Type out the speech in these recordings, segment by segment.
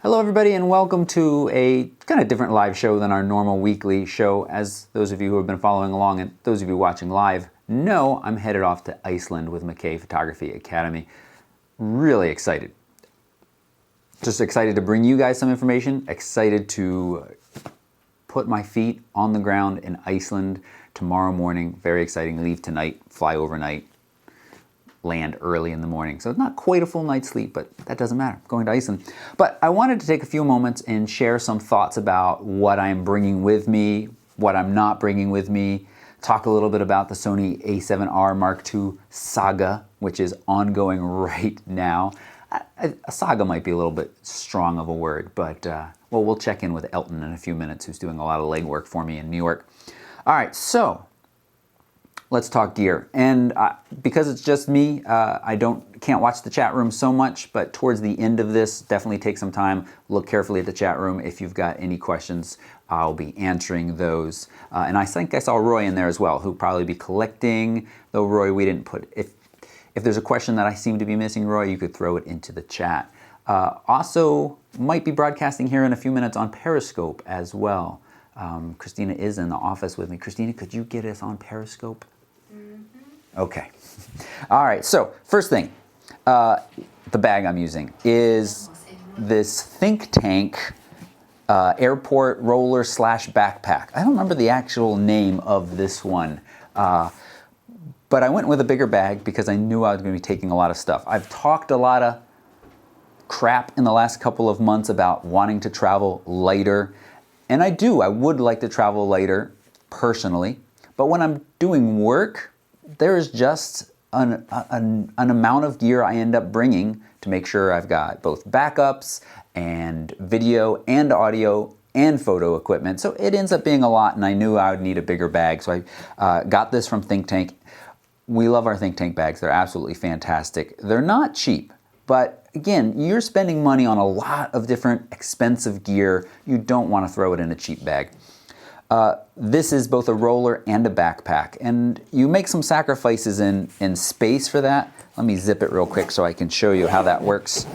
Hello everybody and welcome to a kind of different live show than our normal weekly show. As those of you who have been following along and those of you watching live know, I'm headed off to Iceland with McKay Photography Academy. Really excited. Just excited to bring you guys some information, excited to put my feet on the ground in Iceland tomorrow morning. Very exciting. Leave tonight, fly overnight, land early in the morning. So it's not quite a full night's sleep, but that doesn't matter. I'm going to Iceland. But I wanted to take a few moments and share some thoughts about what I'm bringing with me, what I'm not bringing with me, talk a little bit about the Sony a7R Mark II saga, which is ongoing right now. A saga might be a little bit strong of a word, but well, we'll check in with Elton in a few minutes, who's doing a lot of legwork for me in New York. All right, so let's talk gear. And because it's just me, I can't watch the chat room so much, but towards the end of this, definitely take some time, look carefully at the chat room. If you've got any questions, I'll be answering those. And I think I saw Roy in there as well, who'll probably be collecting, though Roy, we didn't put, if there's a question that I seem to be missing, Roy, you could throw it into the chat. Also, might be broadcasting here in a few minutes on Periscope as well. Christina is in the office with me. Christina, could you get us on Periscope? Okay. All right, so first thing, the bag I'm using is this Think Tank airport roller / backpack. I don't remember the actual name of this one, but I went with a bigger bag because I knew I was going to be taking a lot of stuff. I've talked a lot of crap in the last couple of months about wanting to travel lighter, and I would like to travel lighter personally, but when I'm doing work, there is just an amount of gear I end up bringing to make sure I've got both backups and video and audio and photo equipment. So it ends up being a lot, and I knew I would need a bigger bag. So I got this from Think Tank. We love our Think Tank bags. They're absolutely fantastic. They're not cheap, but again, you're spending money on a lot of different expensive gear. You don't want to throw it in a cheap bag. This is both a roller and a backpack, and you make some sacrifices in space for that. Let me zip it real quick so I can show you how that works.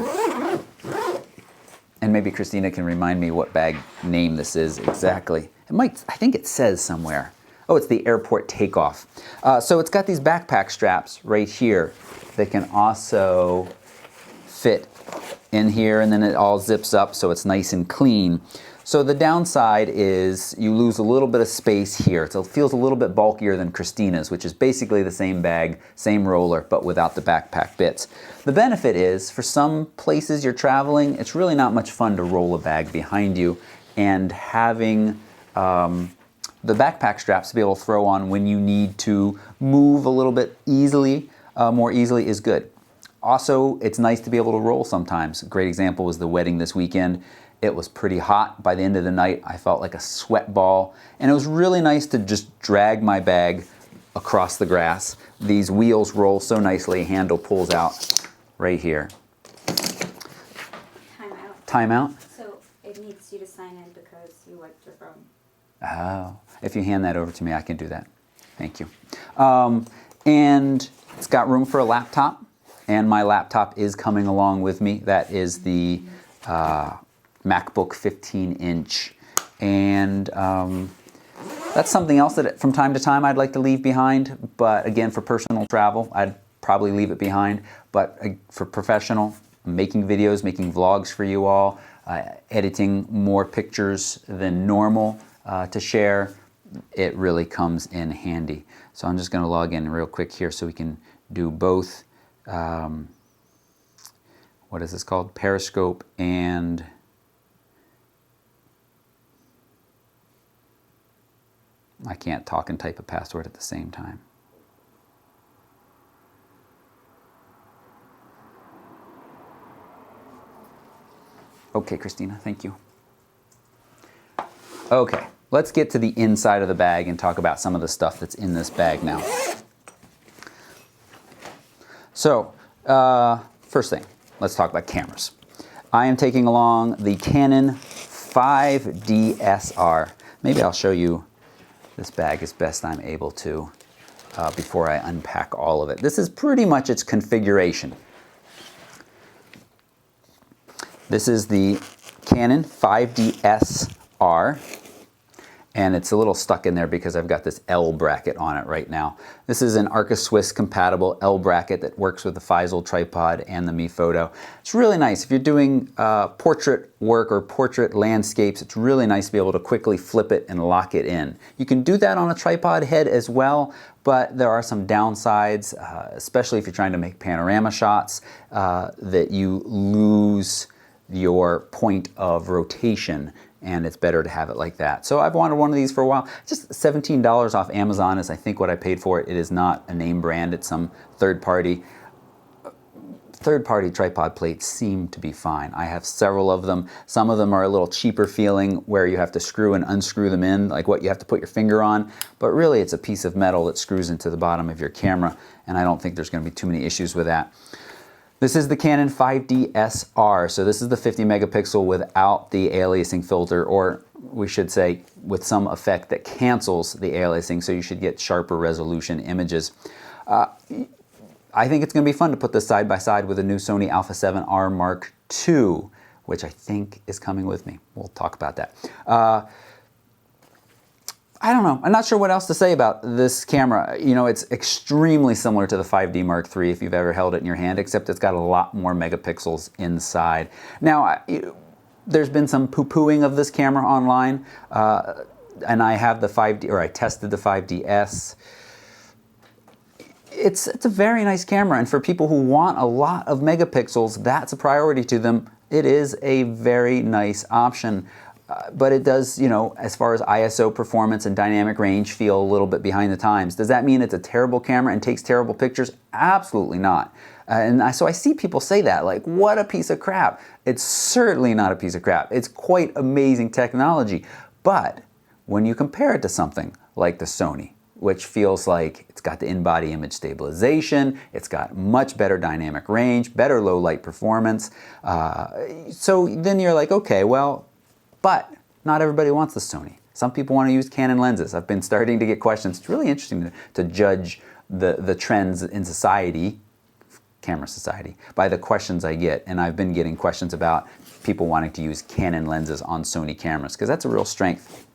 And maybe Christina can remind me what bag name this is exactly. I think it says somewhere. Oh, it's the airport takeoff. So it's got these backpack straps right here that can also fit in here, and then it all zips up so it's nice and clean. So the downside is you lose a little bit of space here. So it feels a little bit bulkier than Christina's, which is basically the same bag, same roller, but without the backpack bits. The benefit is, for some places you're traveling, it's really not much fun to roll a bag behind you, and having the backpack straps to be able to throw on when you need to move a little bit more easily is good. Also, it's nice to be able to roll sometimes. A great example was the wedding this weekend. It was pretty hot. By the end of the night, I felt like a sweat ball, and it was really nice to just drag my bag across the grass. These wheels roll so nicely, handle pulls out right here. Time out? So it needs you to sign in because you wiped your phone. Oh, if you hand that over to me, I can do that. Thank you. And it's got room for a laptop, and my laptop is coming along with me. That is the MacBook 15-inch, and that's something else that from time to time I'd like to leave behind, but again, for personal travel, I'd probably leave it behind, but for professional, making videos, making vlogs for you all, editing more pictures than normal to share, it really comes in handy. So I'm just going to log in real quick here so we can do both, what is this called? Periscope and I can't talk and type a password at the same time. Okay, Christina, thank you. Okay, let's get to the inside of the bag and talk about some of the stuff that's in this bag now. So, first thing, let's talk about cameras. I am taking along the Canon 5DSR. Maybe I'll show you this bag as best I'm able to before I unpack all of it. This is pretty much its configuration. This is the Canon 5DS-R. And it's a little stuck in there because I've got this L bracket on it right now. This is an Arca Swiss compatible L bracket that works with the Untitled Tripod and the Mi Photo. It's really nice if you're doing portrait work or portrait landscapes. It's really nice to be able to quickly flip it and lock it in. You can do that on a tripod head as well, but there are some downsides, especially if you're trying to make panorama shots, that you lose your point of rotation, and it's better to have it like that. So I've wanted one of these for a while. Just $17 off Amazon is I think what I paid for it. It is not a name brand, it's some third-party tripod plates seem to be fine. I have several of them. Some of them are a little cheaper feeling where you have to screw and unscrew them in, like what you have to put your finger on, but really it's a piece of metal that screws into the bottom of your camera, and I don't think there's going to be too many issues with that. This is the Canon 5DS-R, so this is the 50 megapixel without the aliasing filter, or we should say with some effect that cancels the aliasing, so you should get sharper resolution images. I think it's going to be fun to put this side by side with a new Sony Alpha 7R Mark II, which I think is coming with me. We'll talk about that. I don't know. I'm not sure what else to say about this camera. You know, it's extremely similar to the 5D Mark III if you've ever held it in your hand, except it's got a lot more megapixels inside. Now, there's been some poo-pooing of this camera online, and I have the 5D, or I tested the 5DS. It's a very nice camera, and for people who want a lot of megapixels, that's a priority to them. It is a very nice option. But it does, you know, as far as ISO performance and dynamic range, feel a little bit behind the times. Does that mean it's a terrible camera and takes terrible pictures? Absolutely not. So I see people say that, like, what a piece of crap. It's certainly not a piece of crap. It's quite amazing technology. But when you compare it to something like the Sony, which feels like it's got the in-body image stabilization, it's got much better dynamic range, better low light performance, so then you're like, okay, well, but not everybody wants the Sony. Some people want to use Canon lenses. I've been starting to get questions. It's really interesting to judge the trends in society, camera society, by the questions I get. And I've been getting questions about people wanting to use Canon lenses on Sony cameras, because that's a real strength.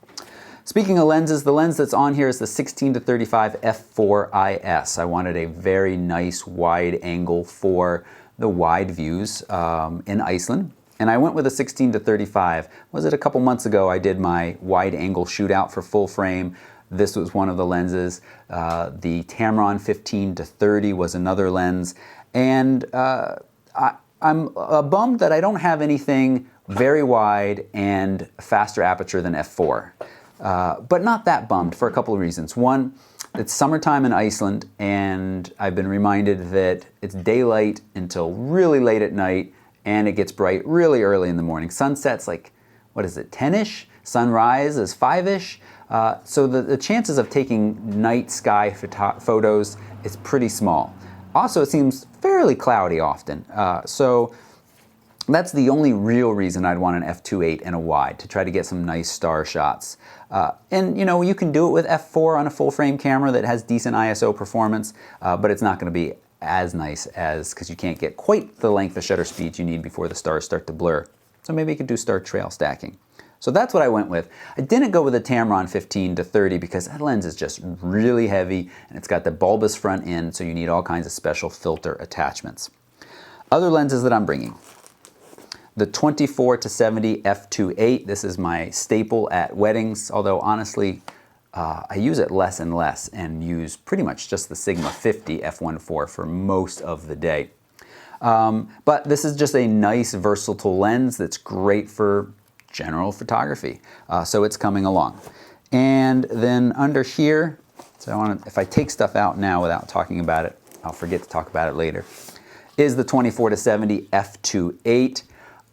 Speaking of lenses, the lens that's on here is the 16-35 f4IS. I wanted a very nice wide angle for the wide views in Iceland. And I went with a 16-35. Was it a couple months ago I did my wide angle shootout for full frame. This was one of the lenses. The Tamron 15-30 was another lens. And I'm bummed that I don't have anything very wide and faster aperture than f4. But not that bummed for a couple of reasons. One, it's summertime in Iceland, and I've been reminded that it's daylight until really late at night, and it gets bright really early in the morning. Sunset's like, what is it, 10-ish? Sunrise is 5-ish. So the chances of taking night sky photos is pretty small. Also, it seems fairly cloudy often. So that's the only real reason I'd want an f2.8 and a wide, to try to get some nice star shots. And you know, you can do it with f4 on a full frame camera that has decent ISO performance, but it's not going to be as nice as, because you can't get quite the length of shutter speeds you need before the stars start to blur. So maybe you could do star trail stacking. So that's what I went with. I didn't go with the Tamron 15-30 because that lens is just really heavy, and it's got the bulbous front end, so you need all kinds of special filter attachments. Other lenses that I'm bringing. The 24-70 f2.8. This is my staple at weddings, although honestly, I use it less and less and use pretty much just the Sigma 50 f1.4 for most of the day. But this is just a nice versatile lens that's great for general photography. So it's coming along. And then under here, so if I take stuff out now without talking about it, I'll forget to talk about it later, is the 24-70 f2.8.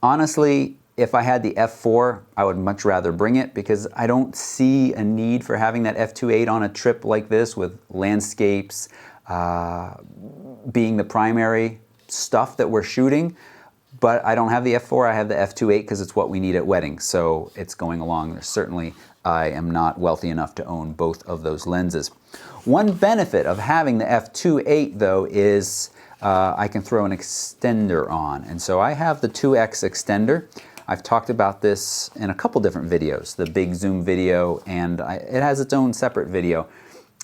Honestly, if I had the f4, I would much rather bring it because I don't see a need for having that f2.8 on a trip like this with landscapes being the primary stuff that we're shooting. But I don't have the f4, I have the f2.8 because it's what we need at weddings, so it's going along. Certainly, I am not wealthy enough to own both of those lenses. One benefit of having the f2.8 though is I can throw an extender on, and so I have the 2x extender. I've talked about this in a couple different videos, the big zoom video, and it has its own separate video.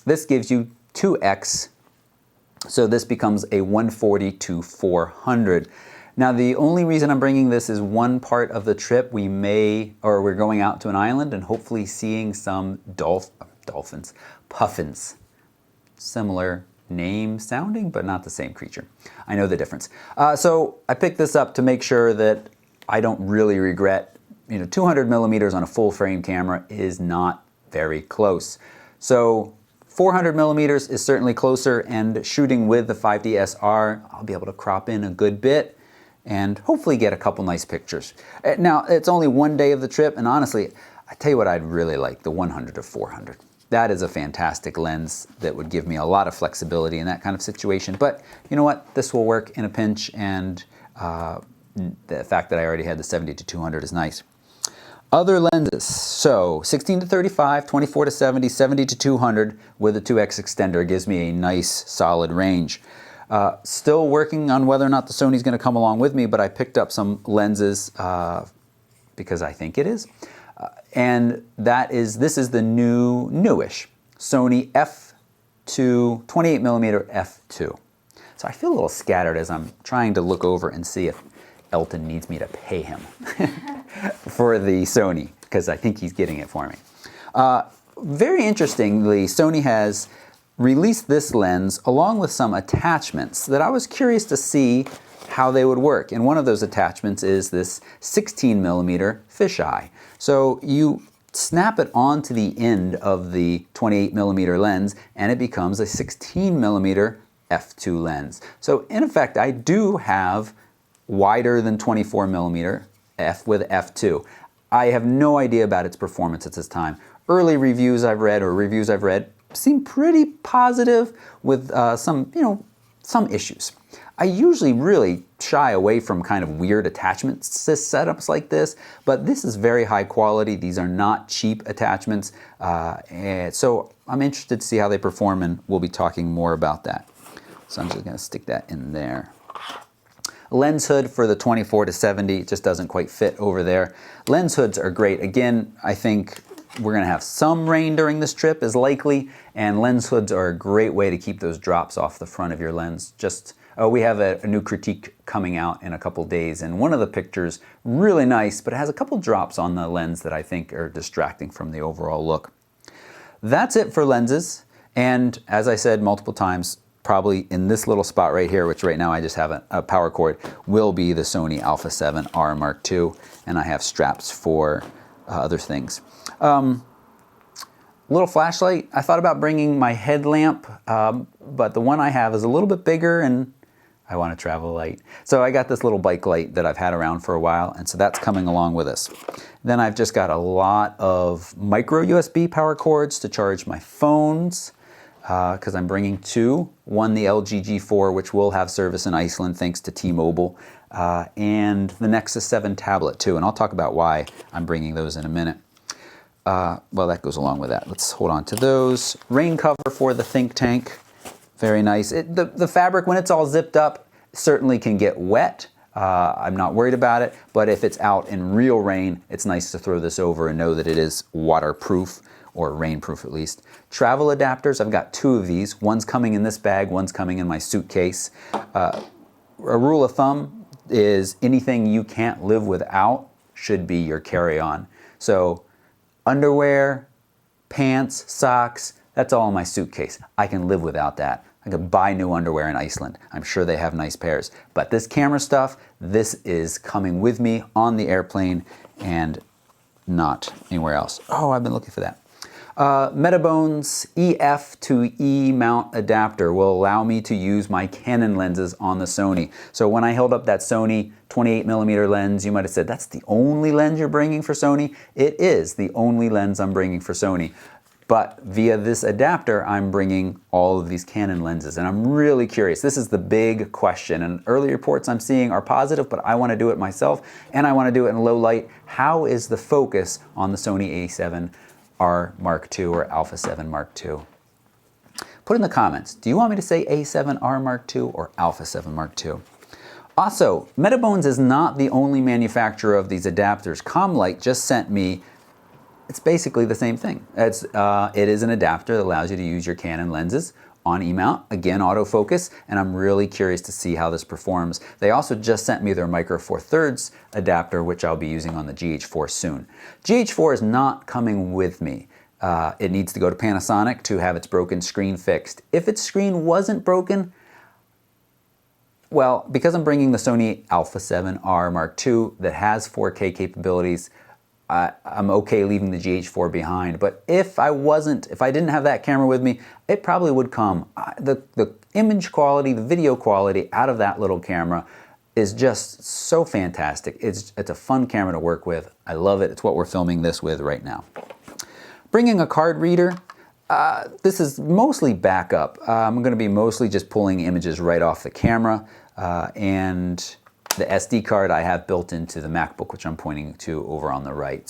This gives you 2x, so this becomes a 140 to 400. Now the only reason I'm bringing this is one part of the trip we're going out to an island and hopefully seeing some dolphins, puffins. Similar name sounding, but not the same creature. I know the difference. So I picked this up to make sure that I don't really regret, 200 millimeters on a full frame camera is not very close. So 400 millimeters is certainly closer, and shooting with the 5D SR, I'll be able to crop in a good bit and hopefully get a couple nice pictures. Now, it's only one day of the trip, and honestly, I tell you what I'd really like, the 100 to 400. That is a fantastic lens that would give me a lot of flexibility in that kind of situation. But you know what? This will work in a pinch, and the fact that I already had the 70 to 200 is nice. Other lenses, so 16 to 35, 24 to 70, 70 to 200 with a 2x extender gives me a nice solid range. Still working on whether or not the Sony's going to come along with me, but I picked up some lenses because I think it is. And this is the newish Sony f2, 28mm f2. So I feel a little scattered as I'm trying to look over and see if Elton needs me to pay him for the Sony, because I think he's getting it for me. Very interestingly, Sony has released this lens along with some attachments that I was curious to see how they would work. And one of those attachments is this 16mm fisheye. So you snap it onto the end of the 28mm lens and it becomes a 16mm f2 lens. So in effect, I do have wider than 24mm f with f2. I have no idea about its performance at this time. Early reviews I've read seem pretty positive with some issues. I usually really shy away from kind of weird attachment setups like this, but this is very high quality. These are not cheap attachments, and so I'm interested to see how they perform, and we'll be talking more about that. So I'm just going to stick that in there. Lens hood for the 24 to 70 just doesn't quite fit over there. Lens hoods are great. Again, I think we're going to have some rain during this trip is likely, and lens hoods are a great way to keep those drops off the front of your lens. We have a new critique coming out in a couple days, and one of the pictures, really nice, but it has a couple drops on the lens that I think are distracting from the overall look. That's it for lenses, and as I said multiple times, probably in this little spot right here, which right now I just have a power cord, will be the Sony Alpha 7R Mark II, and I have straps for other things. Little flashlight. I thought about bringing my headlamp, but the one I have is a little bit bigger and I want to travel light. So I got this little bike light that I've had around for a while, and so that's coming along with us. Then I've just got a lot of micro USB power cords to charge my phones, because I'm bringing two. One, the LG G4, which will have service in Iceland thanks to T-Mobile, and the Nexus 7 tablet too, and I'll talk about why I'm bringing those in a minute. Well, that goes along with that. Let's hold on to those. Rain cover for the Think Tank. Very nice. The fabric, when it's all zipped up, certainly can get wet. I'm not worried about it, but if it's out in real rain, it's nice to throw this over and know that it is waterproof, or rainproof at least. Travel adapters, I've got two of these. One's coming in this bag, one's coming in my suitcase. A rule of thumb is anything you can't live without should be your carry-on. So underwear, pants, socks, that's all in my suitcase. I can live without that. I could buy new underwear in Iceland. I'm sure they have nice pairs. But this camera stuff, this is coming with me on the airplane and not anywhere else. Oh, I've been looking for that. Metabone's EF to E mount adapter will allow me to use my Canon lenses on the Sony. So when I held up that Sony 28mm lens, you might have said, that's the only lens you're bringing for Sony? It is the only lens I'm bringing for Sony. But via this adapter, I'm bringing all of these Canon lenses, and I'm really curious. This is the big question, and early reports I'm seeing are positive, but I want to do it myself, and I want to do it in low light. How is the focus on the Sony A7R Mark II or Alpha 7 Mark II? Put in the comments, do you want me to say A7R Mark II or Alpha 7 Mark II? Also, Metabones is not the only manufacturer of these adapters. Comlight just sent me, it's basically the same thing. It is an adapter that allows you to use your Canon lenses on E-mount, again autofocus, and I'm really curious to see how this performs. They also just sent me their Micro Four Thirds adapter, which I'll be using on the GH4 soon. GH4 is not coming with me. It needs to go to Panasonic to have its broken screen fixed. If its screen wasn't broken, well, because I'm bringing the Sony Alpha 7R Mark II that has 4K capabilities, I'm okay leaving the GH4 behind. But if I didn't have that camera with me, it probably would come. The image quality, the video quality out of that little camera is just so fantastic. It's a fun camera to work with. I love it. It's what we're filming this with right now. Bringing a card reader. This is mostly backup. I'm going to be mostly just pulling images right off the camera, and the SD card I have built into the MacBook, which I'm pointing to over on the right.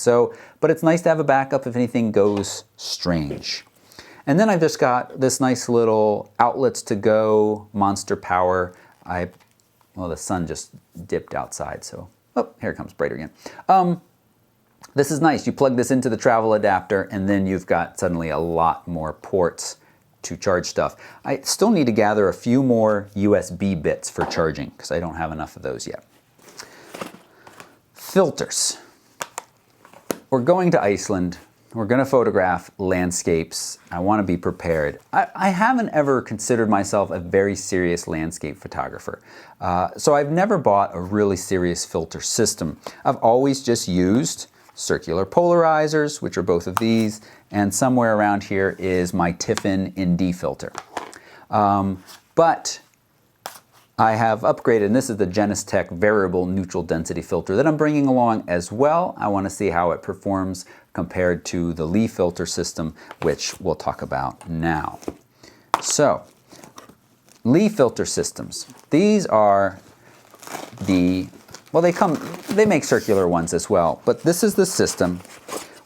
But it's nice to have a backup if anything goes strange. And then I've just got this nice little outlets to go Monster Power. Well, the sun just dipped outside, so, oh, here it comes, brighter again. This is nice. You plug this into the travel adapter, and then you've got suddenly a lot more ports to charge stuff. I still need to gather a few more USB bits for charging because I don't have enough of those yet. Filters. We're going to Iceland. We're going to photograph landscapes. I want to be prepared. I haven't ever considered myself a very serious landscape photographer. So I've never bought a really serious filter system. I've always just used circular polarizers, which are both of these, and somewhere around here is my Tiffin ND filter. But I have upgraded, and this is the Genistech variable neutral density filter that I'm bringing along as well. I want to see how it performs compared to the Lee filter system, which we'll talk about now. So, Lee filter systems. These are well, they make circular ones as well, but this is the system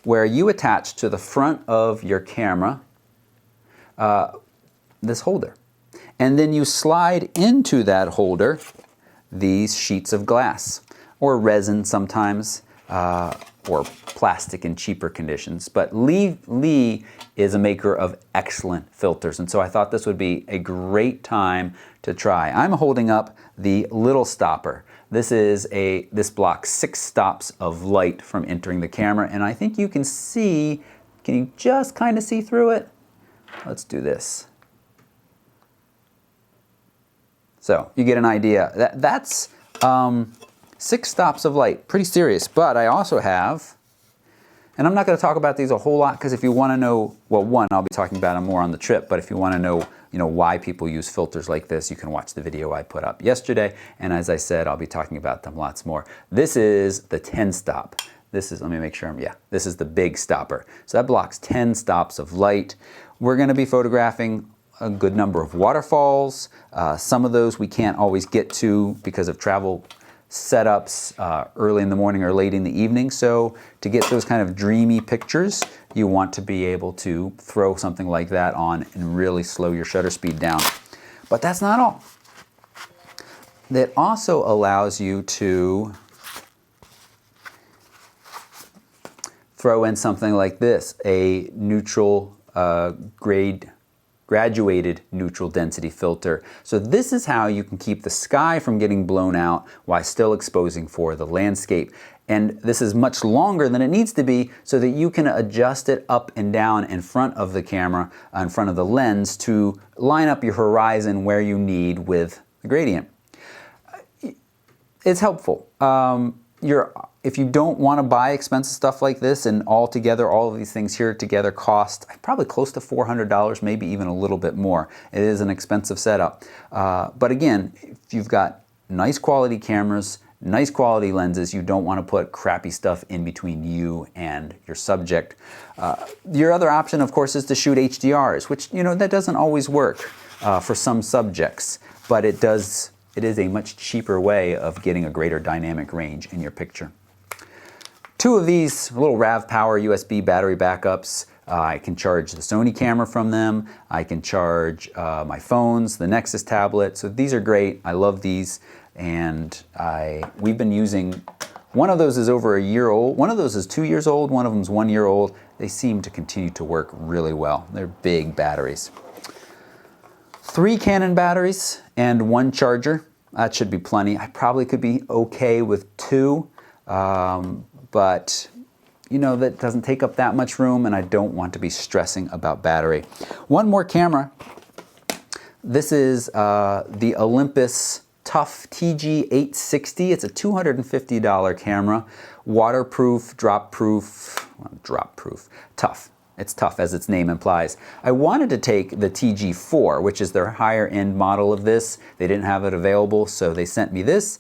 where you attach to the front of your camera this holder. And then you slide into that holder these sheets of glass, or resin sometimes, or plastic in cheaper conditions. But Lee is a maker of excellent filters, and so I thought this would be a great time to try. I'm holding up the little stopper. This blocks 6 stops of light from entering the camera, and I think you can see, can you just kind of see through it? Let's do this. So you get an idea. That's 6 stops of light, pretty serious. But I also have, and I'm not going to talk about these a whole lot because if you want to know, well, one, I'll be talking about them more on the trip, but if you want to know, why people use filters like this, you can watch the video I put up yesterday. And as I said, I'll be talking about them lots more. This is the 10 stop. This is, let me make sure this is the big stopper. So that blocks 10 stops of light. We're going to be photographing a good number of waterfalls. Some of those we can't always get to because of travel setups early in the morning or late in the evening. So to get those kind of dreamy pictures, you want to be able to throw something like that on and really slow your shutter speed down. But that's not all. That also allows you to throw in something like this, a neutral graduated neutral density filter. So this is how you can keep the sky from getting blown out while still exposing for the landscape. And this is much longer than it needs to be so that you can adjust it up and down in front of the camera, in front of the lens, to line up your horizon where you need with the gradient. It's helpful. If you don't want to buy expensive stuff like this, and all together, all of these things here together cost probably close to $400, maybe even a little bit more. It is an expensive setup. But again, if you've got nice quality cameras, nice quality lenses, you don't want to put crappy stuff in between you and your subject. Your other option, of course, is to shoot HDRs, which, that doesn't always work for some subjects, but it is a much cheaper way of getting a greater dynamic range in your picture. 2 of these little Ravpower USB battery backups. I can charge the Sony camera from them. I can charge my phones, the Nexus tablet. So these are great. I love these. And we've been using, one of those is over a year old. One of those is 2 years old. One of them is 1 year old. They seem to continue to work really well. They're big batteries. 3 Canon batteries and 1 charger. That should be plenty. I probably could be okay with 2, but you know, that doesn't take up that much room, and I don't want to be stressing about battery. One more camera. This is the Olympus Tough Tg 860. It's a $250 camera. Waterproof, drop-proof, tough. It's tough, as its name implies. I wanted to take the TG4, which is their higher end model of this. They didn't have it available, so they sent me this.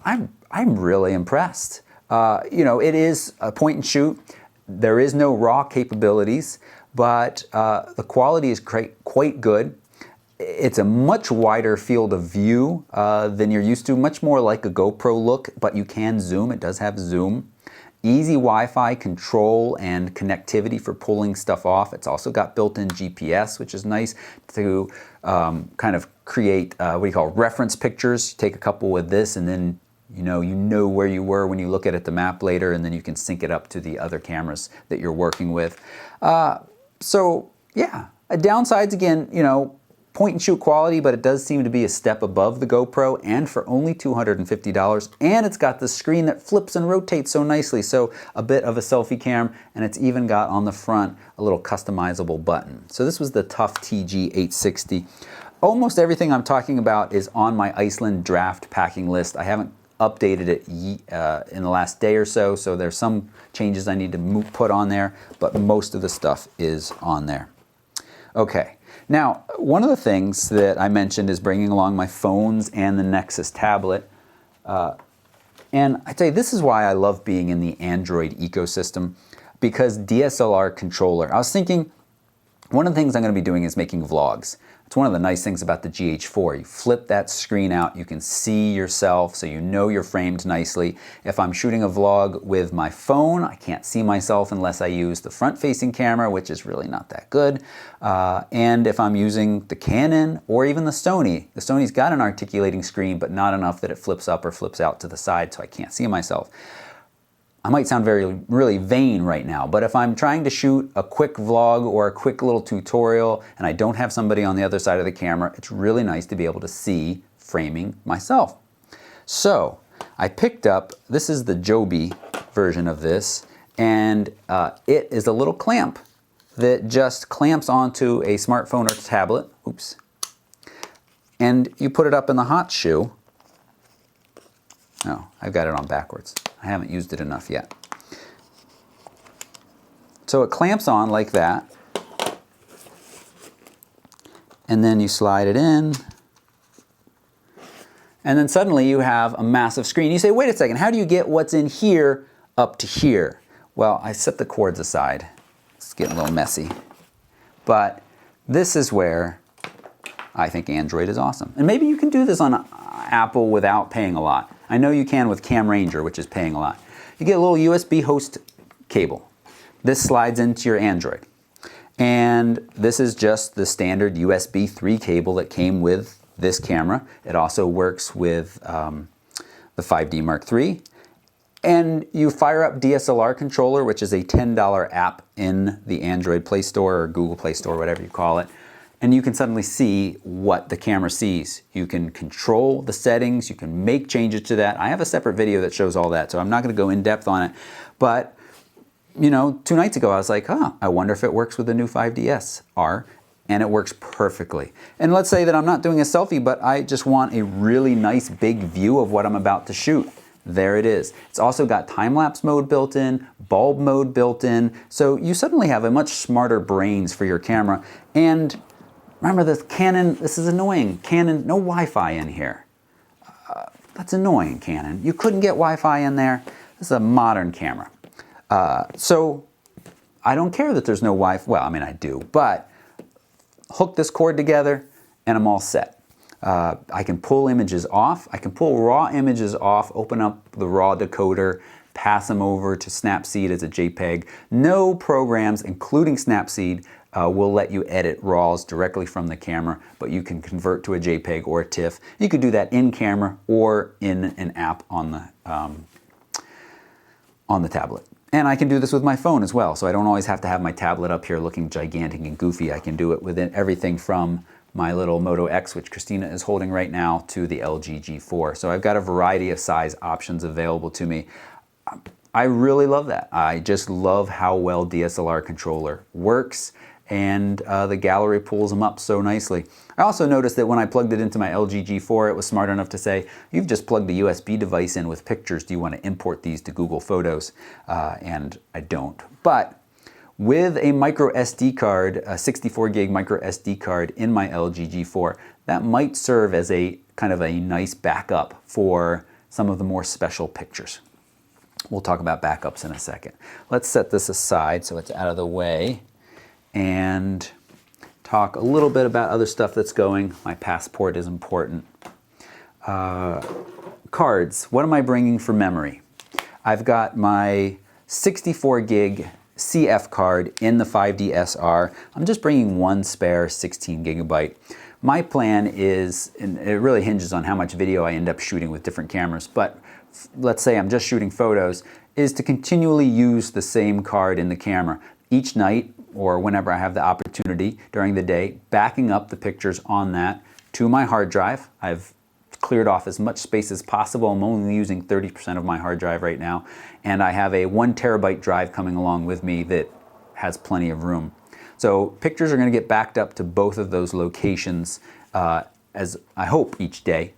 I'm really impressed. You know, it is a point and shoot. There is no RAW capabilities, but the quality is quite good. It's a much wider field of view than you're used to, much more like a GoPro look, but you can zoom. It does have zoom. Easy Wi-Fi control and connectivity for pulling stuff off. It's also got built-in GPS, which is nice to kind of create what do you call reference pictures. You take a couple with this, and then you know where you were when you look at the map later, and then you can sync it up to the other cameras that you're working with. So yeah, downsides again, you know, point and shoot quality, but it does seem to be a step above the GoPro, and for only $250. And it's got the screen that flips and rotates so nicely, so a bit of a selfie cam, and it's even got on the front a little customizable button. So this was the Tough Tg 860. Almost everything I'm talking about is on my Iceland draft packing list. I haven't updated it in the last day or so, so there's some changes I need to put on there, but most of the stuff is on there. Okay. Now, one of the things that I mentioned is bringing along my phones and the Nexus tablet. And I tell you, this is why I love being in the Android ecosystem, because DSLR controller. I was thinking, one of the things I'm going to be doing is making vlogs. It's one of the nice things about the GH4. You flip that screen out, you can see yourself, so you know you're framed nicely. If I'm shooting a vlog with my phone, I can't see myself unless I use the front-facing camera, which is really not that good. And if I'm using the Canon or even the Sony's got an articulating screen, but not enough that it flips up or flips out to the side, so I can't see myself. I might sound really vain right now, but if I'm trying to shoot a quick vlog or a quick little tutorial and I don't have somebody on the other side of the camera, it's really nice to be able to see framing myself. So I picked up, this is the Joby version of this, and it is a little clamp that just clamps onto a smartphone or tablet. Oops. And you put it up in the hot shoe. Oh, I've got it on backwards. I haven't used it enough yet. So it clamps on like that. And then you slide it in. And then suddenly you have a massive screen. You say, wait a second, how do you get what's in here up to here? Well, I set the cords aside. It's getting a little messy. But this is where I think Android is awesome. And maybe you can do this on Apple without paying a lot. I know you can with Cam Ranger, which is paying a lot. You get a little USB host cable. This slides into your Android. And this is just the standard USB 3 cable that came with this camera. It also works with the 5D Mark III. And you fire up DSLR controller, which is a $10 app in the Android Play Store or Google Play Store, whatever you call it. And you can suddenly see what the camera sees. You can control the settings, you can make changes to that. I have a separate video that shows all that, so I'm not going to go in depth on it. But, you know, 2 nights ago I was like, I wonder if it works with the new 5DS R, and it works perfectly. And let's say that I'm not doing a selfie, but I just want a really nice big view of what I'm about to shoot. There it is. It's also got time-lapse mode built in, bulb mode built in, so you suddenly have a much smarter brains for your camera. And remember this Canon, this is annoying. Canon, no Wi-Fi in here. That's annoying, Canon. You couldn't get Wi-Fi in there. This is a modern camera. So I don't care that there's no Wi-Fi. Well, I mean, I do, but hook this cord together and I'm all set. I can pull images off. I can pull raw images off, open up the raw decoder, pass them over to Snapseed as a JPEG. No programs, including Snapseed, will let you edit RAWs directly from the camera, but you can convert to a JPEG or a TIFF. You could do that in camera or in an app on the tablet. And I can do this with my phone as well, so I don't always have to have my tablet up here looking gigantic and goofy. I can do it with everything from my little Moto X, which Christina is holding right now, to the LG G4. So I've got a variety of size options available to me. I really love that. I just love how well DSLR controller works, and the gallery pulls them up so nicely. I also noticed that when I plugged it into my LG G4, it was smart enough to say, you've just plugged a USB device in with pictures. Do you want to import these to Google Photos? And I don't. But with a micro SD card, a 64 gig micro SD card in my LG G4, that might serve as a kind of a nice backup for some of the more special pictures. We'll talk about backups in a second. Let's set this aside so it's out of the way and talk a little bit about other stuff that's going. My passport is important. Cards, what am I bringing for memory? I've got my 64 gig CF card in the 5D SR. I'm just bringing one spare 16 gigabyte. My plan is, and it really hinges on how much video I end up shooting with different cameras, but let's say I'm just shooting photos, is to continually use the same card in the camera each night or whenever I have the opportunity during the day, backing up the pictures on that to my hard drive. I've cleared off as much space as possible. I'm only using 30% of my hard drive right now, and I have a 1 terabyte drive coming along with me that has plenty of room. So pictures are going to get backed up to both of those locations as I hope each day.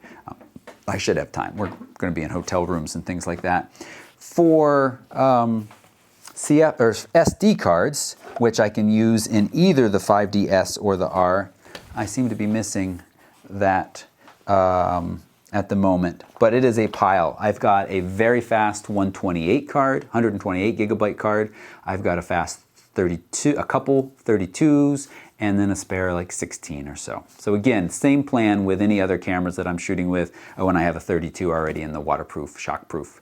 I should have time. We're going to be in hotel rooms and things like that. For CF or SD cards, which I can use in either the 5DS or the R, I seem to be missing that at the moment, but it is a pile. I've got a very fast 128 card, 128 gigabyte card. I've got a fast 32, a couple 32s, and then a spare like 16 or so. So again, same plan with any other cameras that I'm shooting with when I have a 32 already in the waterproof, shockproof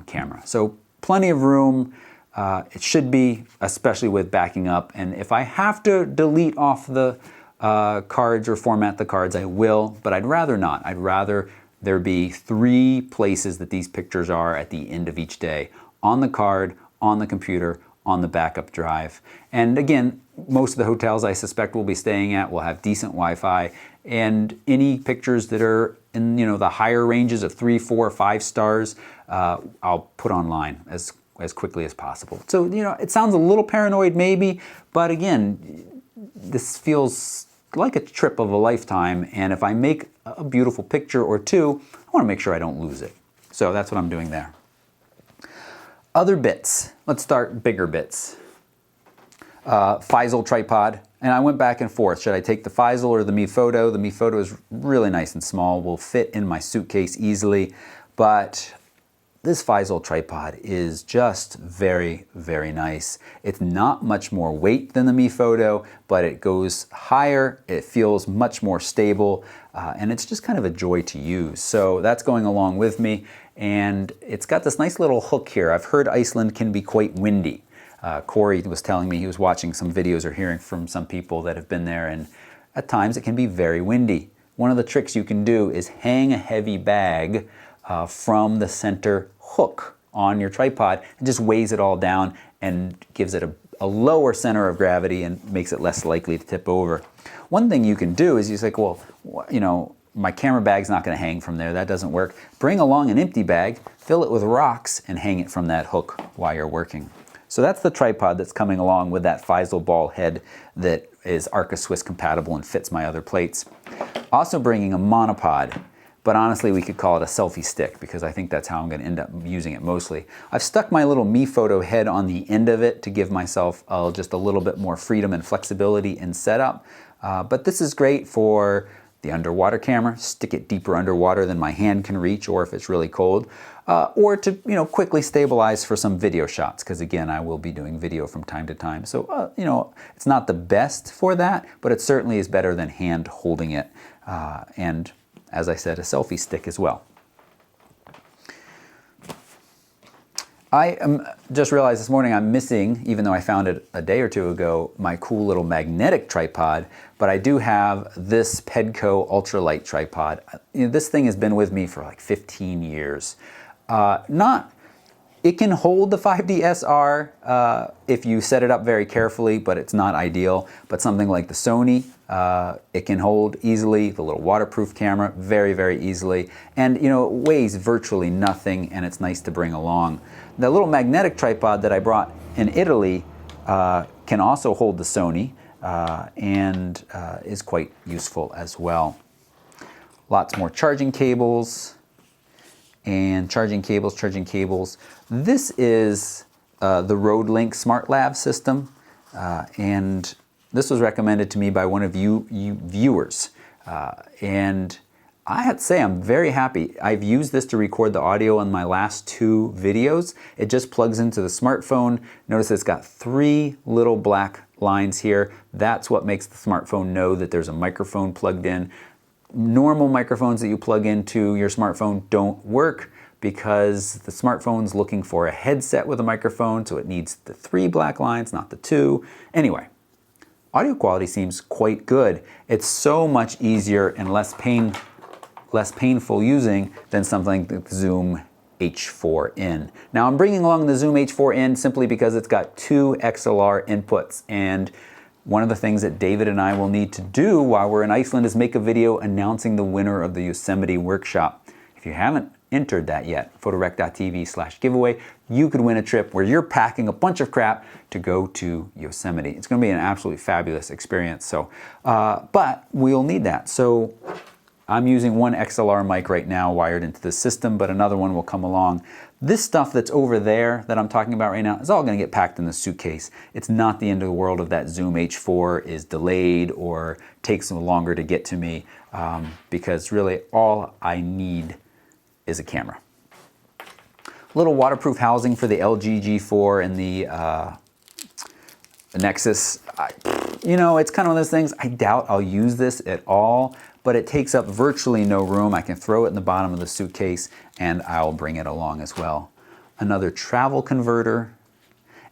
camera. So plenty of room. It should be, especially with backing up. And if I have to delete off the cards or format the cards, I will, but I'd rather not. I'd rather there be 3 places that these pictures are at the end of each day: on the card, on the computer, on the backup drive. And again, most of the hotels I suspect we'll be staying at will have decent Wi-Fi, and any pictures that are in the higher ranges of 3, 4, 5 stars, I'll put online as quickly as possible. So it sounds a little paranoid maybe, but again, this feels like a trip of a lifetime, and if I make a beautiful picture or two, I want to make sure I don't lose it. So that's what I'm doing there. Other bits. Let's start bigger bits. Faisal tripod, and I went back and forth. Should I take the Faisal or the Mi Photo? The Mi Photo is really nice and small, will fit in my suitcase easily, but this Faisal tripod is just very, very nice. It's not much more weight than the Mi Photo, but it goes higher, it feels much more stable, and it's just kind of a joy to use. So that's going along with me, and it's got this nice little hook here. I've heard Iceland can be quite windy. Corey was telling me he was watching some videos or hearing from some people that have been there, and at times it can be very windy. One of the tricks you can do is hang a heavy bag from the center hook on your tripod and just weighs it all down and gives it a lower center of gravity and makes it less likely to tip over. One thing you can do is you say, well, my camera bag's not going to hang from there. That doesn't work. Bring along an empty bag, fill it with rocks, and hang it from that hook while you're working. So that's the tripod that's coming along with that Faisal ball head that is Arca Swiss compatible and fits my other plates. Also bringing a monopod. But honestly, we could call it a selfie stick because I think that's how I'm going to end up using it mostly. I've stuck my little Mi Photo head on the end of it to give myself just a little bit more freedom and flexibility in setup. But this is great for the underwater camera, stick it deeper underwater than my hand can reach, or if it's really cold, or to quickly stabilize for some video shots, because again, I will be doing video from time to time. So it's not the best for that, but it certainly is better than hand holding it. And as I said, a selfie stick as well. I just realized this morning I'm missing, even though I found it a day or two ago, my cool little magnetic tripod, but I do have this Pedco Ultralight Tripod. You know, this thing has been with me for like 15 years. It can hold the 5D if you set it up very carefully, but it's not ideal. But something like the Sony, it can hold easily, the little waterproof camera, very, very easily. And you know, it weighs virtually nothing, and it's nice to bring along. The little magnetic tripod that I brought in Italy can also hold the Sony and is quite useful as well. Lots more charging cables. And charging cables. This is the RoadLink Smart Lav system, and this was recommended to me by one of you viewers. And I have to say I'm very happy. I've used this to record the audio on my last 2 videos. It just plugs into the smartphone. Notice it's got 3 little black lines here. That's what makes the smartphone know that there's a microphone plugged in. Normal microphones that you plug into your smartphone don't work because the smartphone's looking for a headset with a microphone, so it needs the 3 black lines, not the 2. Anyway, audio quality seems quite good. It's so much easier and less painful using than something like the Zoom H4n. Now I'm bringing along the Zoom H4n simply because it's got 2 XLR inputs, and one of the things that David and I will need to do while we're in Iceland is make a video announcing the winner of the Yosemite workshop. If you haven't entered that yet, photorec.tv/giveaway, you could win a trip where you're packing a bunch of crap to go to Yosemite. It's going to be an absolutely fabulous experience. So, but we'll need that. So I'm using one XLR mic right now wired into the system, but another one will come along. This stuff that's over there that I'm talking about right now is all going to get packed in the suitcase. It's not the end of the world if that Zoom H4 is delayed or takes longer to get to me, because really all I need is a camera. Little waterproof housing for the LG G4 and the Nexus. You know, it's kind of one of those things, I doubt I'll use this at all, but it takes up virtually no room. I can throw it in the bottom of the suitcase and I'll bring it along as well. Another travel converter.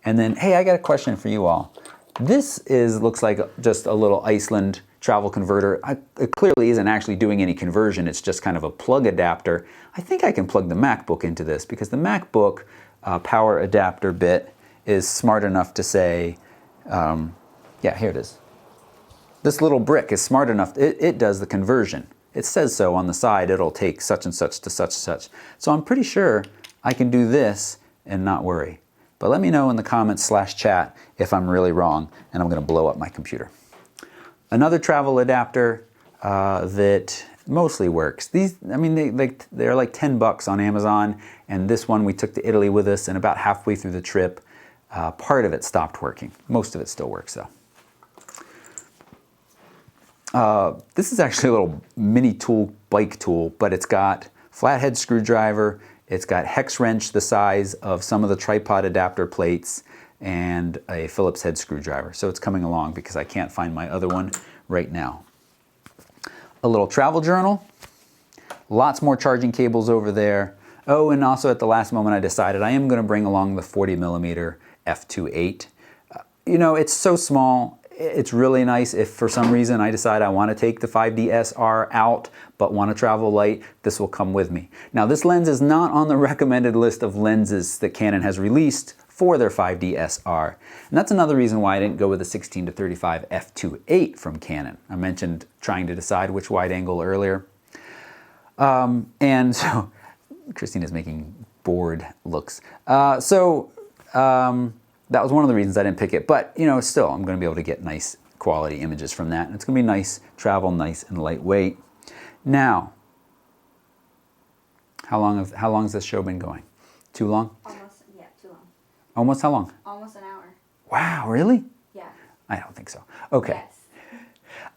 And then, hey, I got a question for you all. This looks like just a little Iceland travel converter. It clearly isn't actually doing any conversion. It's just kind of a plug adapter. I think I can plug the MacBook into this because the MacBook power adapter bit is smart enough to say, yeah, here it is. This little brick is smart enough, it does the conversion. It says so on the side, it'll take such and such to such and such. So I'm pretty sure I can do this and not worry. But let me know in the comments/chat if I'm really wrong and I'm gonna blow up my computer. Another travel adapter that mostly works. These, I mean, they're like 10 bucks on Amazon, and this one we took to Italy with us, and about halfway through the trip, part of it stopped working. Most of it still works though. This is actually a little mini tool, bike tool, but it's got flathead screwdriver, it's got hex wrench the size of some of the tripod adapter plates, and a Phillips head screwdriver. So it's coming along because I can't find my other one right now. A little travel journal, lots more charging cables over there. Oh, and also at the last moment I decided I am going to bring along the 40mm F28. You know, it's so small. It's really nice if for some reason I decide I want to take the 5DSR out but want to travel light, this will come with me. Now this lens is not on the recommended list of lenses that Canon has released for their 5DSR. And that's another reason why I didn't go with the 16-35 f2.8 from Canon. I mentioned trying to decide which wide angle earlier. And so Christina's making bored looks. That was one of the reasons I didn't pick it, but you know, still, I'm going to be able to get nice quality images from that. And it's going to be nice travel, nice and lightweight. Now, how long has this show been going? Too long? Almost, yeah, too long. Almost how long? Almost an hour. Wow, really? Yeah. I don't think so. Okay. Yes.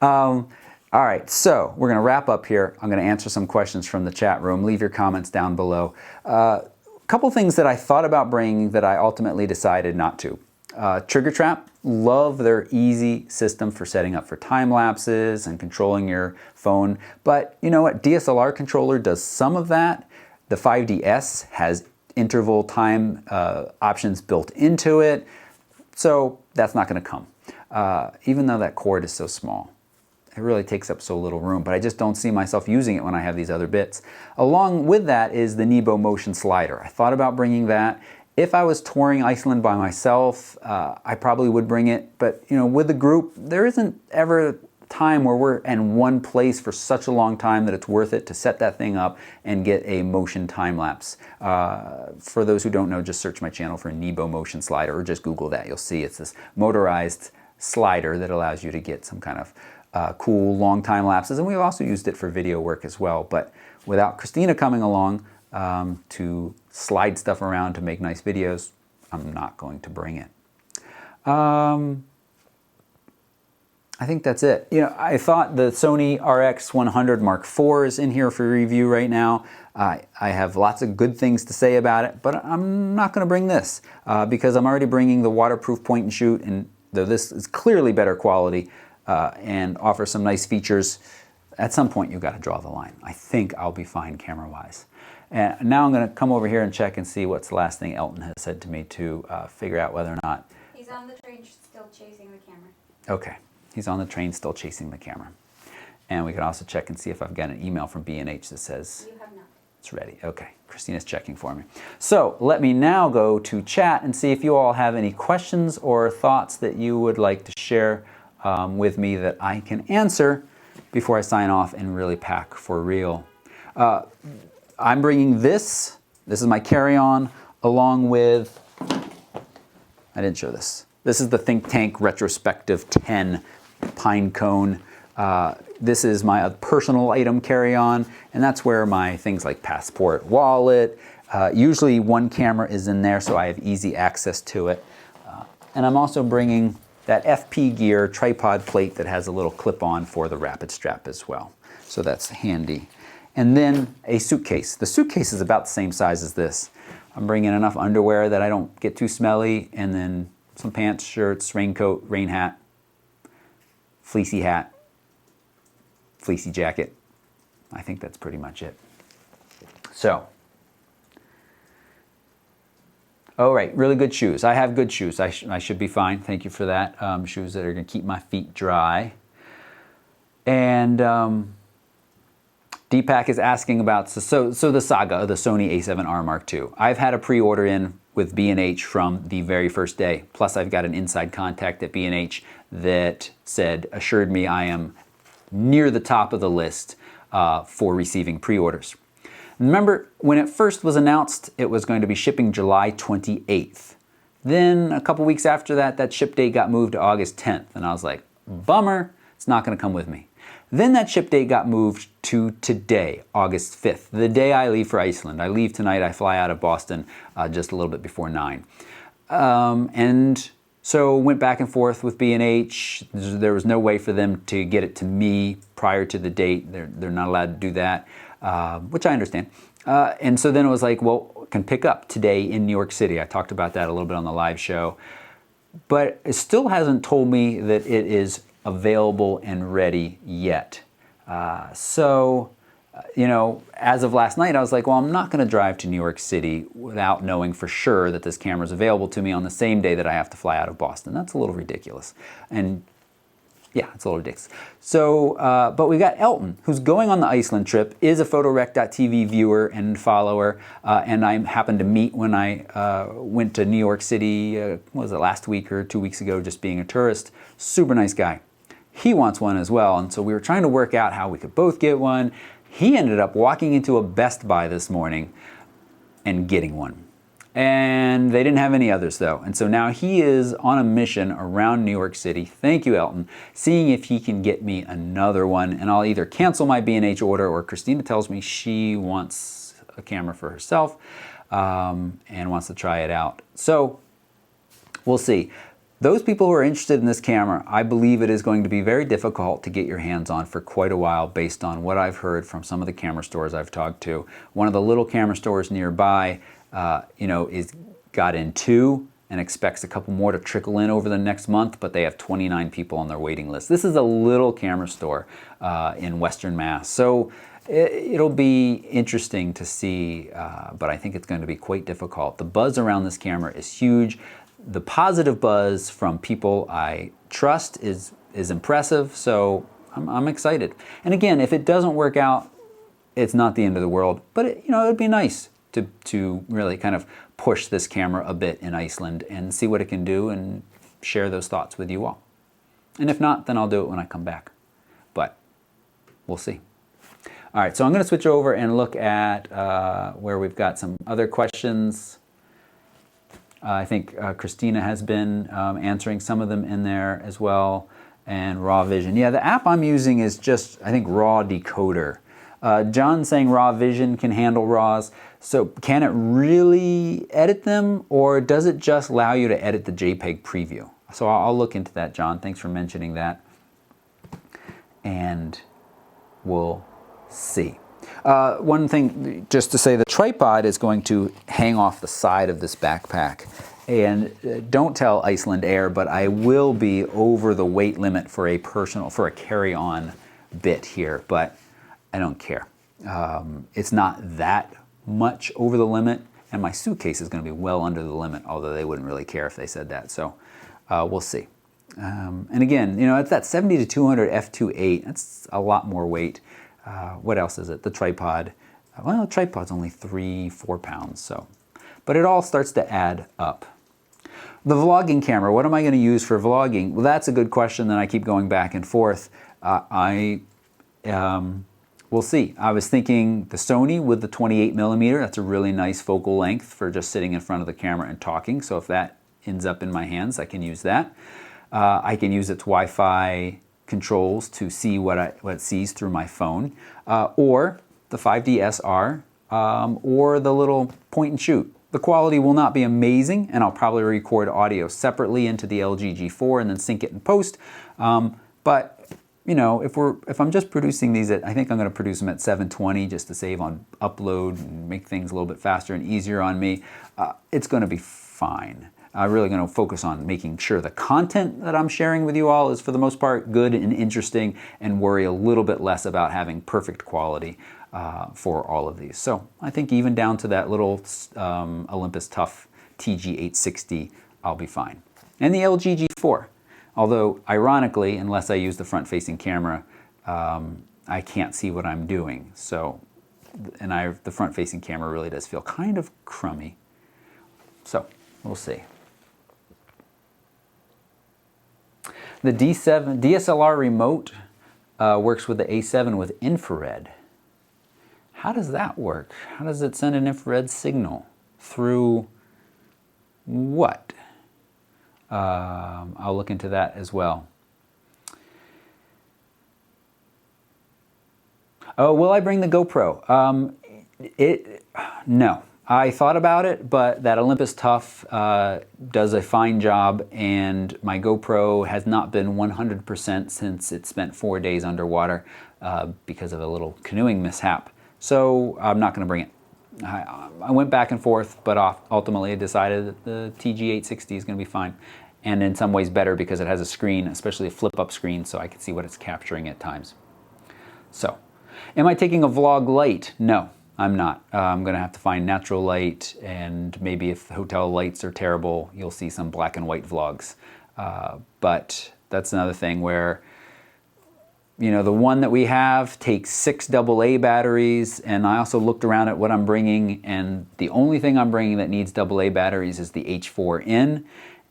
All right, so we're going to wrap up here. I'm going to answer some questions from the chat room. Leave your comments down below. Couple things that I thought about bringing that I ultimately decided not to. Trigger Trap, love their easy system for setting up for time lapses and controlling your phone. But you know what? DSLR controller does some of that. The 5DS has interval time options built into it. So that's not going to come, even though that cord is so small. It really takes up so little room, but I just don't see myself using it when I have these other bits. Along with that is the Nebo motion slider. I thought about bringing that. If I was touring Iceland by myself, I probably would bring it, but you know, with the group, there isn't ever a time where we're in one place for such a long time that it's worth it to set that thing up and get a motion time lapse. For those who don't know, just search my channel for Nebo motion slider or just Google that. You'll see it's this motorized slider that allows you to get some kind of cool long time lapses, and we've also used it for video work as well. But without Christina coming along to slide stuff around to make nice videos, I'm not going to bring it. I think that's it. You know, I thought the Sony RX100 Mark IV is in here for review right now. I have lots of good things to say about it, but I'm not going to bring this because I'm already bringing the waterproof point and shoot, and though this is clearly better quality, and offer some nice features, at some point you've got to draw the line. I think I'll be fine camera-wise. And now I'm going to come over here and check and see what's the last thing Elton has said to me to figure out whether or not... He's on the train still chasing the camera. Okay, he's on the train still chasing the camera. And we can also check and see if I've got an email from B&H that says... You have not. It's ready. Okay, Christina's checking for me. So let me now go to chat and see if you all have any questions or thoughts that you would like to share with me that I can answer before I sign off and really pack for real. I'm bringing this. This is my carry-on along with, I didn't show this. This is the Think Tank Retrospective 10 pine cone. This is my personal item carry-on, and that's where my things like passport, wallet, usually one camera is in there so I have easy access to it. And I'm also bringing that FP Gear tripod plate that has a little clip-on for the rapid strap as well. So that's handy. And then a suitcase. The suitcase is about the same size as this. I'm bringing enough underwear that I don't get too smelly, and then some pants, shirts, raincoat, rain hat, fleecy jacket. I think that's pretty much it. So, oh, right, really good shoes. I have good shoes. I should be fine. Thank you for that. Shoes that are going to keep my feet dry. And Deepak is asking about, so the Saga, the Sony a7R Mark II. I've had a pre-order in with B&H from the very first day. Plus, I've got an inside contact at B&H that assured me I am near the top of the list for receiving pre-orders. Remember, when it first was announced, it was going to be shipping July 28th. Then a couple weeks after that, that ship date got moved to August 10th. And I was like, bummer, it's not going to come with me. Then that ship date got moved to today, August 5th, the day I leave for Iceland. I leave tonight, I fly out of Boston just a little bit before 9. And so went back and forth with B&H. There was no way for them to get it to me prior to the date. They're not allowed to do that. Which I understand. And so then it was like, well, can pick up today in New York City. I talked about that a little bit on the live show. But it still hasn't told me that it is available and ready yet. You know, as of last night, I was like, well, I'm not going to drive to New York City without knowing for sure that this camera is available to me on the same day that I have to fly out of Boston. That's a little ridiculous. And yeah, it's a little ridiculous. So, but we got Elton, who's going on the Iceland trip, is a PhotoRec.tv viewer and follower, and I happened to meet when I went to New York City, what was it, last week or 2 weeks ago, just being a tourist. Super nice guy. He wants one as well, and so we were trying to work out how we could both get one. He ended up walking into a Best Buy this morning and getting one. And they didn't have any others though. And so now he is on a mission around New York City, thank you Elton, seeing if he can get me another one. And I'll either cancel my B&H order, or Christina tells me she wants a camera for herself and wants to try it out. So we'll see. Those people who are interested in this camera, I believe it is going to be very difficult to get your hands on for quite a while based on what I've heard from some of the camera stores I've talked to. One of the little camera stores nearby is got in 2 and expects a couple more to trickle in over the next month, but they have 29 people on their waiting list. This is a little camera store in Western Mass. So It'll be interesting to see, but I think it's going to be quite difficult. The buzz around this camera is huge. The positive buzz from people I trust is impressive, so I'm excited. And again, if it doesn't work out, it's not the end of the world, but it'd be nice to really kind of push this camera a bit in Iceland and see what it can do and share those thoughts with you all. And if not, then I'll do it when I come back. But we'll see. All right, so I'm going to switch over and look at where we've got some other questions. I think Christina has been answering some of them in there as well. And Raw Vision. Yeah, the app I'm using is just, I think, Raw Decoder. John saying Raw Vision can handle RAWs. So can it really edit them, or does it just allow you to edit the JPEG preview? So I'll look into that, John. Thanks for mentioning that. And we'll see. One thing, just to say, the tripod is going to hang off the side of this backpack. And don't tell Iceland Air, but I will be over the weight limit for a carry-on bit here, but I don't care. It's not that much over the limit, and my suitcase is going to be well under the limit, although they wouldn't really care if they said that, so we'll see. And again, it's that 70 to 200 F28, that's a lot more weight. What else is it? The tripod. Well, the tripod's only 3-4 pounds, so. But it all starts to add up. The vlogging camera, what am I going to use for vlogging? Well, that's a good question that I keep going back and forth. We'll see. I was thinking the Sony with the 28 millimeter, that's a really nice focal length for just sitting in front of the camera and talking. So if that ends up in my hands, I can use that. I can use its Wi-Fi controls to see what it sees through my phone, or the 5D SR, or the little point and shoot. The quality will not be amazing, and I'll probably record audio separately into the LG G4 and then sync it in post. But if I'm just producing these I think I'm going to produce them at 720 just to save on upload and make things a little bit faster and easier on me. It's going to be fine. I'm really going to focus on making sure the content that I'm sharing with you all is for the most part good and interesting, and worry a little bit less about having perfect quality for all of these. So I think even down to that little Olympus Tough Tg 860, I'll be fine. And the LG G4. Although, ironically, unless I use the front-facing camera, I can't see what I'm doing. So, the front-facing camera really does feel kind of crummy. So, we'll see. The DSLR remote works with the A7 with infrared. How does that work? How does it send an infrared signal? Through what? I'll look into that as well. Oh, will I bring the GoPro? No. I thought about it, but that Olympus Tough does a fine job, and my GoPro has not been 100% since it spent 4 days underwater because of a little canoeing mishap. So I'm not going to bring it. I went back and forth, but ultimately I decided that the TG 860 is going to be fine. And in some ways better because it has a screen, especially a flip-up screen, so I can see what it's capturing at times. So, am I taking a vlog light? No, I'm not. I'm going to have to find natural light, and maybe if the hotel lights are terrible, you'll see some black and white vlogs. But that's another thing where, the one that we have takes 6 AA batteries, and I also looked around at what I'm bringing, and the only thing I'm bringing that needs AA batteries is the H4N,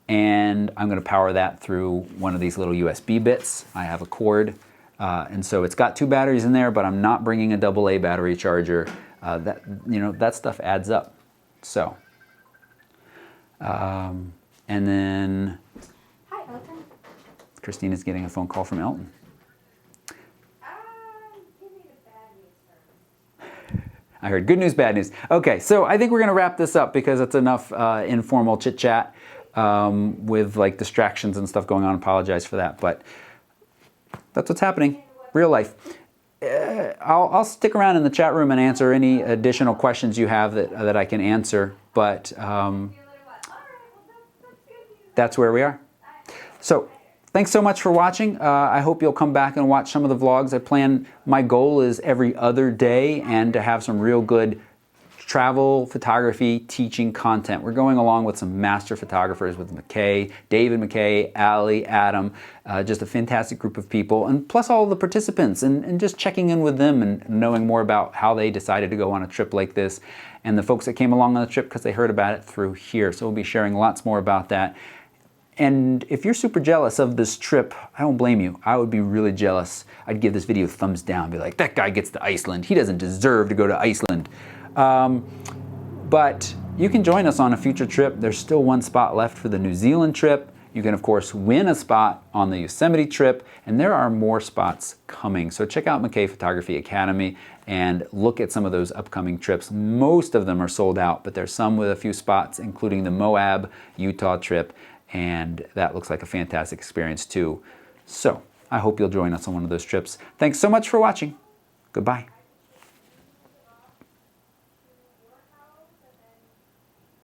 and I'm going to power that through one of these little USB bits. I have a cord, and so it's got 2 batteries in there, but I'm not bringing a AA battery charger. That stuff adds up. So, and then Hi, Elton. Christina's getting a phone call from Elton. I heard good news, bad news. Okay, so I think we're going to wrap this up because it's enough informal chit-chat with like distractions and stuff going on. Apologize for that, but that's what's happening. Real life. I'll stick around in the chat room and answer any additional questions you have that I can answer, but that's where we are. So thanks so much for watching. I hope you'll come back and watch some of the vlogs. My goal is every other day and to have some real good travel photography teaching content. We're going along with some master photographers with McKay, David McKay, Allie, Adam, just a fantastic group of people, and plus all the participants, and just checking in with them and knowing more about how they decided to go on a trip like this, and the folks that came along on the trip because they heard about it through here. So we'll be sharing lots more about that. And if you're super jealous of this trip, I don't blame you. I would be really jealous. I'd give this video a thumbs down, be like, that guy gets to Iceland. He doesn't deserve to go to Iceland. But you can join us on a future trip. There's still one spot left for the New Zealand trip. You can, of course, win a spot on the Yosemite trip, and there are more spots coming. So check out McKay Photography Academy and look at some of those upcoming trips. Most of them are sold out, but there's some with a few spots, including the Moab, Utah trip, and that looks like a fantastic experience too. So I hope you'll join us on one of those trips. Thanks so much for watching. Goodbye.